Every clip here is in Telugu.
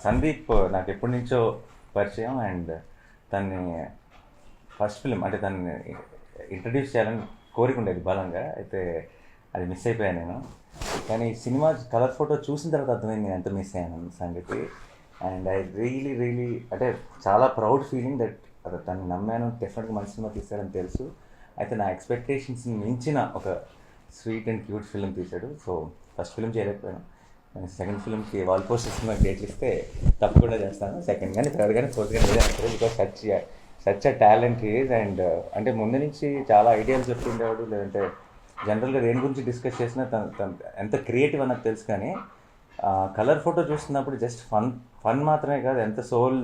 సందీప్ నాకు ఎప్పటి నుంచో పరిచయం. అండ్ తన్ని ఫస్ట్ ఫిలిం అంటే తనని ఇంట్రడ్యూస్ చేయాలని కోరిక ఉండేది బలంగా. అయితే అది మిస్ అయిపోయాను నేను. కానీ సినిమా కలర్ ఫోటో చూసిన తర్వాత అర్థమైంది నేను ఎంత మిస్ అయ్యాను సంగతి. అండ్ ఐ రియలీ అంటే చాలా ప్రౌడ్ ఫీలింగ్ దట్ తను నమ్మాను, డెఫినెట్గా మంచి సినిమా తీశాడని తెలుసు. అయితే నా ఎక్స్పెక్టేషన్స్ని మించిన ఒక స్వీట్ అండ్ క్యూట్ ఫిల్మ్ తీశాడు. సో ఫస్ట్ ఫిల్మ్ చేయలేకపోయాను, సెకండ్ ఫిల్మ్కి వాల్ పోస్టర్ సినిమా డేట్లు ఇస్తే తప్పకుండా చేస్తాను. సెకండ్ కానీ థర్డ్ కానీ ఫోర్త్ కానీ ఏదైనా సరే, because such a talent is. And అంటే ముందు నుంచి చాలా ఐడియాలు చెప్తుండేవాడు. లేదంటే జనరల్గా దేని గురించి డిస్కస్ చేసినా తను ఎంత క్రియేటివ్ అన్నది తెలుసు. కానీ కలర్ ఫోటో చూస్తున్నప్పుడు జస్ట్ ఫన్ మాత్రమే కాదు, ఎంత సోల్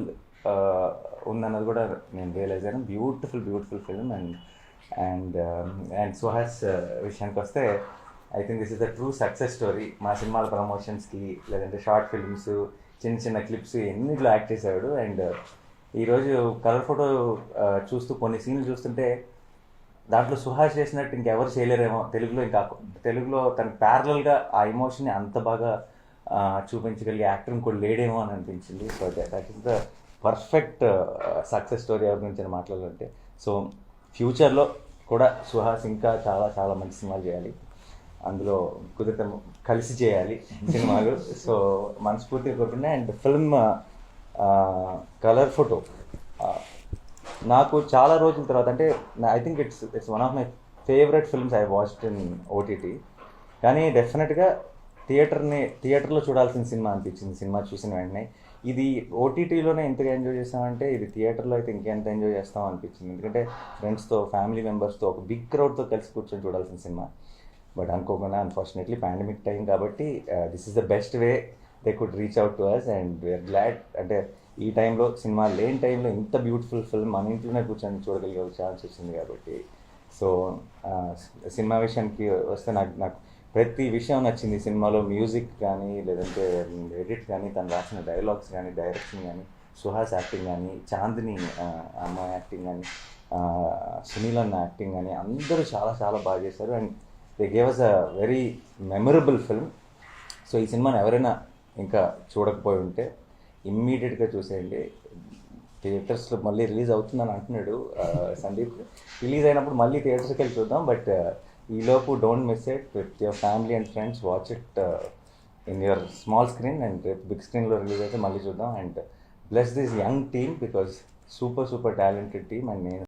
ఉందన్నది కూడా నేను రియలైజ్ అయ్యాను. Beautiful film. అండ్ సుహాస్ విషయానికి వస్తే I think this is the true success story. మా సినిమాల ప్రమోషన్స్కి లేదంటే షార్ట్ ఫిల్మ్స్, చిన్న క్లిప్స్ ఎన్నిట్లో యాక్ట్ చేశాడు. అండ్ ఈరోజు కలర్ ఫోటో చూస్తూ కొన్ని సీన్లు చూస్తుంటే దాంట్లో సుహాస్ చేసినట్టు ఇంకెవరు చేయలేరేమో తెలుగులో తన ప్యారలల్గా ఆ ఎమోషన్ని అంత బాగా చూపించగలిగే యాక్టర్ ఇంకోటి లేడేమో అని అనిపించింది. So that is the perfect success story ఎవరి గురించి మాట్లాడాలంటే. సో ఫ్యూచర్లో కూడా సుహాస్ ఇంకా చాలా మంచి సినిమాలు చేయాలి, అందులో కుదిరితే కలిసి చేయాలి సినిమాలు. సో మనస్ఫూర్తిగా కోరుకున్నా. అండ్ ఫిల్మ్ కలర్ ఫోటో నాకు చాలా రోజుల తర్వాత, అంటే I think it's one of my favourite films I watched in OTT. కానీ డెఫినెట్గా థియేటర్లో చూడాల్సిన సినిమా అనిపించింది సినిమా చూసిన వెంటనే. ఇది ఓటీటీలోనే ఎంతగా ఎంజాయ్ చేస్తామంటే ఇది థియేటర్లో అయితే ఇంకెంత ఎంజాయ్ చేస్తాం అనిపించింది. ఎందుకంటే ఫ్రెండ్స్తో, ఫ్యామిలీ మెంబర్స్తో, ఒక బిగ్ క్రౌడ్తో కలిసి కూర్చొని చూడాల్సిన సినిమా. బట్ అనుకోకుండా అన్ఫార్చునేట్లీ పాండమిక్ టైం కాబట్టి this is the best way they could reach out to us. And we are glad, అంటే ఈ టైంలో సినిమా లేని టైంలో ఇంత బ్యూటిఫుల్ ఫిల్మ్ మన ఇంట్లోనే కూర్చొని చూడగలిగే ఛాన్స్ వచ్చింది కాబట్టి. సో సినిమా విషయానికి వస్తే నాకు ప్రతి విషయం నచ్చింది సినిమాలో. మ్యూజిక్ కానీ, లేదంటే ఎడిట్ కానీ, తను రాసిన డైలాగ్స్ కానీ, డైరెక్షన్ కానీ, సుహాస్ యాక్టింగ్ కానీ, చాందిని అమ్మాయి యాక్టింగ్ కానీ, సునీల్ అన్న యాక్టింగ్ కానీ, అందరూ చాలా బాగా చేశారు. And they gave us a very memorable film. So ఈ సినిమాని ఎవరైనా ఇంకా చూడకపోయి ఉంటే ఇమ్మీడియట్గా చూసేయండి. థియేటర్స్లో మళ్ళీ రిలీజ్ అవుతుందని అంటున్నాడు సందీప్. రిలీజ్ అయినప్పుడు మళ్ళీ థియేటర్స్కి వెళ్ళి చూద్దాం. బట్ ఈలోపు don't miss it with your family and friends. Watch it in your small screen. And big స్క్రీన్లో రిలీజ్ అయితే మళ్ళీ చూద్దాం. And bless this young team because super talented team. And నేను